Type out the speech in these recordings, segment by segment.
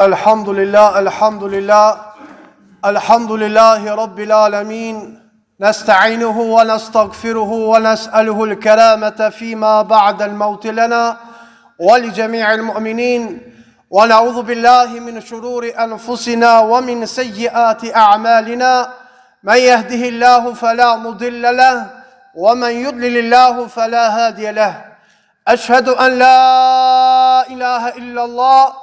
الحمد لله الحمد لله الحمد لله رب العالمين نستعينه ونستغفره ونسأله الكرامة فيما بعد الموت لنا ولجميع المؤمنين ونعوذ بالله من شرور أنفسنا ومن سيئات أعمالنا من يهده الله فلا مضل له ومن يضلل الله فلا هادي له أشهد أن لا إله إلا الله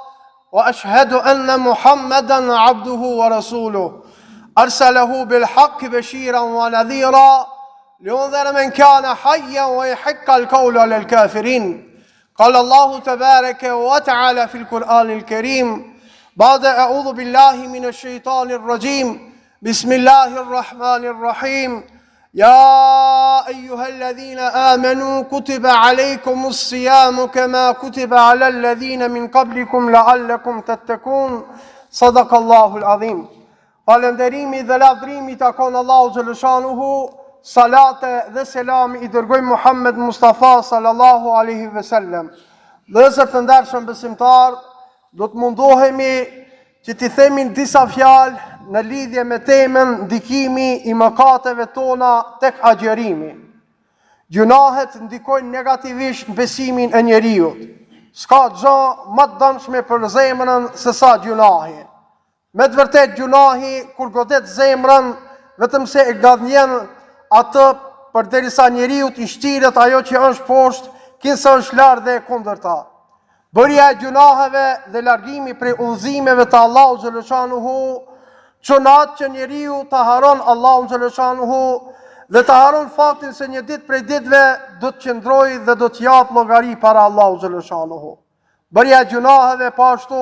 وأشهد أن محمدا عبده ورسوله أرسله بالحق بشيرا ونذيرا لينذر من كان حيا ويحق القول للكافرين قال الله تبارك وتعالى في القرآن الكريم بعد أعوذ بالله من الشيطان الرجيم بسم الله الرحمن الرحيم يا أيها الذين آمنوا كتب عليكم الصيام كما كتب على الذين من قبلكم لعلكم تتقون صدق الله العظيم. Falënderimi dhe lavdrimi takon Allahu xhaleshanuhu, salate dhe selam I dërgoj Muhammed Mustafa sallallahu alaihi wasallam. Dhe të ndershëm besimtar, do të mundohemi që t'i themin disa fjalë në lidhje me temën ndikimi I mëkateve tona tek agjerimi. Gjunahet ndikojnë negativisht në besimin e njeriut. S'ka gjë më të dëmshme për zemrën se sa gjunahi. Me të vërtet gjunahi kur godet zemrën, vetëm se e gadhjen atë përderisa njeriut I shtiret ajo që është poshtë, kinsa është lart dhe kundërta. Bërja e gjunaheve dhe largimi prej udhëzimeve të Allahu xhaleshanuhu çonat që njeriu të haron Allahun xhaleshanuhu dhe të haron faktin se një ditë prej ditëve do të qëndrojë dhe do të jap llogari para Allahut xhaleshanuhu. Bërja e gjunaheve po ashtu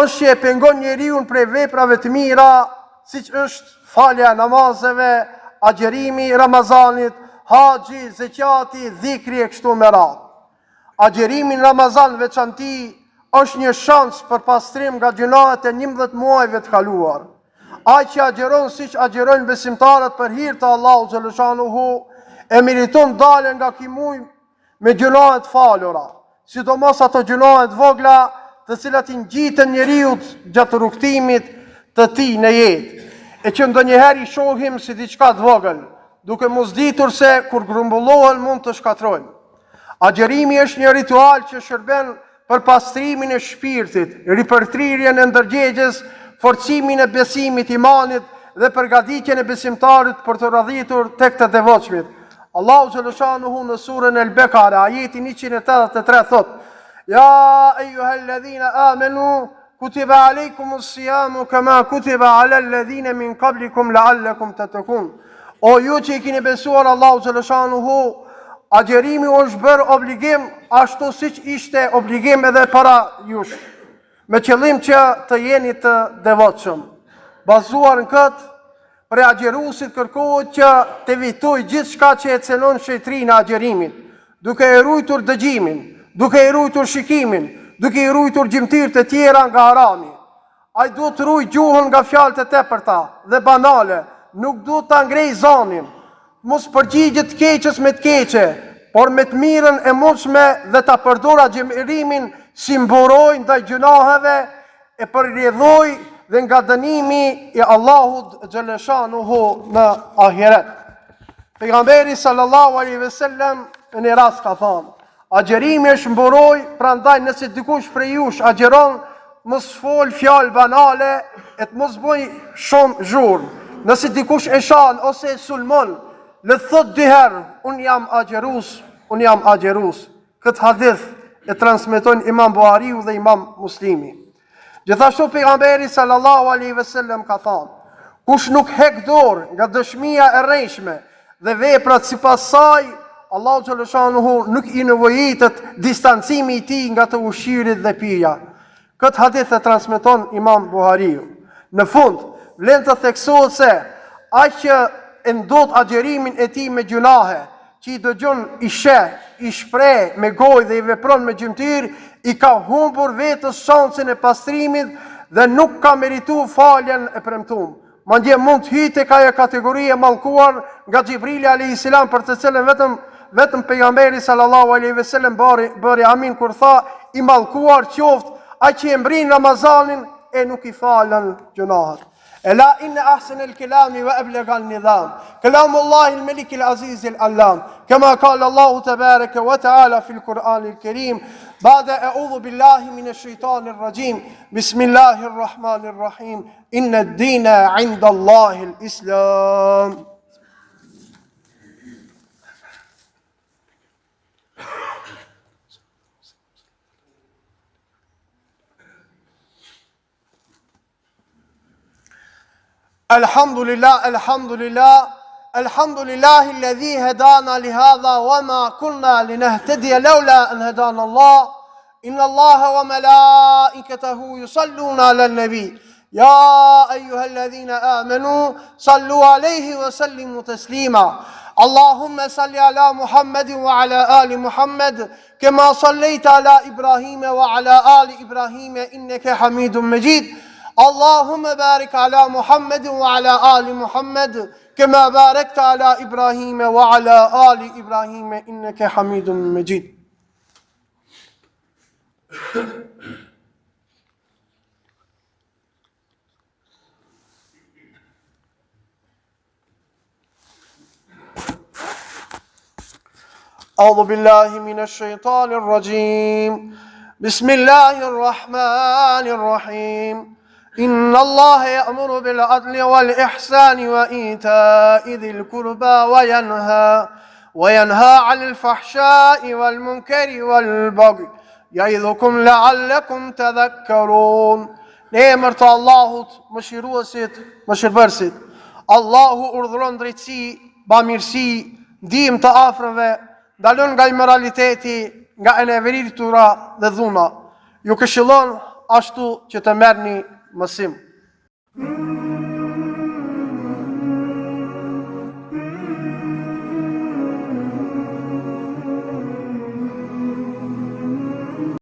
është që e pengon njeriu prej veprave të mira, siç është falja e namazeve, agjerimi I Ramazanit, haxhi, zekati, dhikri e kështu me radhë. Agjerimi në Ramazan veçanti është një shans për pastrim nga gjunahet e 11 muajve të kaluar. Ai që agjeron siç agjerojnë besimtarët për hir të Allahut xhaleshanuhu e meriton dalën nga ky muaj me gjunahet falura, sidomos ato gjunahet vogla të cilat I ngjiten njeriu gjatë rrugtimit të tij në jetë, e që ndonjëherë I shohim si diçka të vogël, duke mos ditur se kur grumbullohen mund të shkatrojnë. Agjerimi është një ritual që shërben për pastrimin e shpirtit, ripërtrirjen e ndërgjegjes, forcimin e besimit imanit dhe përgatitjen e besimtarit për të radhitur tek të devotshmit. Allahu xhaleshanuhu në surën El-Bekara, ajeti 183 thot: Ja eyyuhalladhina amanu kutiba alaykumus siyamu kama kutiba ala alladhina min qablikum la'allakum tattaqun. O ju që I keni besuar Allahu xhaleshanuhu, agjerimi është bërë obligim ashtu siç ishte obligim edhe para jush, me qëllim që të jeni të devotshëm. Bazuar në këtë, për agjeruesit kërkohet që të evitojë gjithçka që e cenon shejtrinë e agjerimit, duke e ruajtur dëgjimin, duke e ruajtur shikimin, duke I ruajtur gjymtyrët e tjera nga harami. Ai duhet të ruajë gjuhën nga fjalët e tepërta dhe banale, nuk duhet ta ngrejë zanin. Mos përgjigjet të keqes me të keqe, por me të mirën e mundshme dhe ta përdor agjerimin si mburojë ndaj gjunaheve e përrjedhoj dhe nga dënimi I Allahut xhaleshanuhu në ahiret. Pejgamberi sallallahu alaihi wasallam në një rast ka thënë: agjerimi është mburoj, prandaj nëse dikush prej jush agjeron, mos fol fjalë banale e të mos bëj shumë zhurmë. Nëse dikush e shan ose e sulmon, le thot dy herë: unë jam agjerus, unë jam agjerus. Këtë hadith e transmetojnë Imam Buhariu dhe Imam Muslimi. Gjithashtu pejgamberi sallallahu alaihi wasallam ka thënë: Kush nuk hek dorë nga dëshmia e rrejshme dhe veprat sipas saj, Allahu xhaleshanuhu nuk i nevojitet distancimi i tij nga të ushqirit dhe pija. Këtë hadith e transmeton Imam Buhariu. Në fund, vlen të theksohet se ai që e ndot agjerimin e tij me gjunahe, që i dëgjon, i sheh, i shpreh me gojë dhe i vepron me gjymtyr, i ka humbur vetës shansin e pastrimit dhe nuk ka merituar faljen e premtuar. Mandje mund të hyjë tek ajo kategori e mallkuar nga Xhibrili alayhis salam, për të cilën vetëm pejgamberi sallallahu alaihi wasallam bëri amin kur tha: i mallkuar qoftë ai që e mbrin Ramazanin e nuk i falen gjunahet. Ela inna ahsan al-kalami wa ablagha an-nizam kalam Allah al-Malik al-Aziz al-Allam kama qala Allah tabaraka wa ta'ala fi al-Quran al-Karim ba'da a'udhu billahi minash shaitanir rajim bismillahir rahmanir rahim inna ad-dina 'inda Allah al-Islam. الحمد لله الحمد لله الحمد لله الذي هدانا لهذا وما كنا لنهتدي لولا أن هدانا الله إن الله وملائكته يصلون على النبي يا أيها الذين آمنوا صلوا عليه وسلموا تسليما اللهم صل على محمد وعلى آل محمد كما صليت على إبراهيم وعلى آل إبراهيم إنك حميد مجيد اللهم بارك على محمد وعلى آل محمد كما باركت على إبراهيم وعلى آل إبراهيم إنك حميد مجيد. أعوذ بالله من الشيطان الرجيم بسم الله الرحمن الرحيم إن الله يأمر بالعدل والإحسان وإيتاء ذي القربى وينهى عن الفحشاء والمنكر والبغي يعظكم لعلكم تذكرون. Në emër të Allahut, mëshiruesit, mëshirbërësit. Allahu urdhëron drejtësi, bamirësi, ndihmë të afërmve, ndalon nga immoraliteti, nga eneveritura dhe dhuna. Ju këshillon ashtu që të merrni mësim.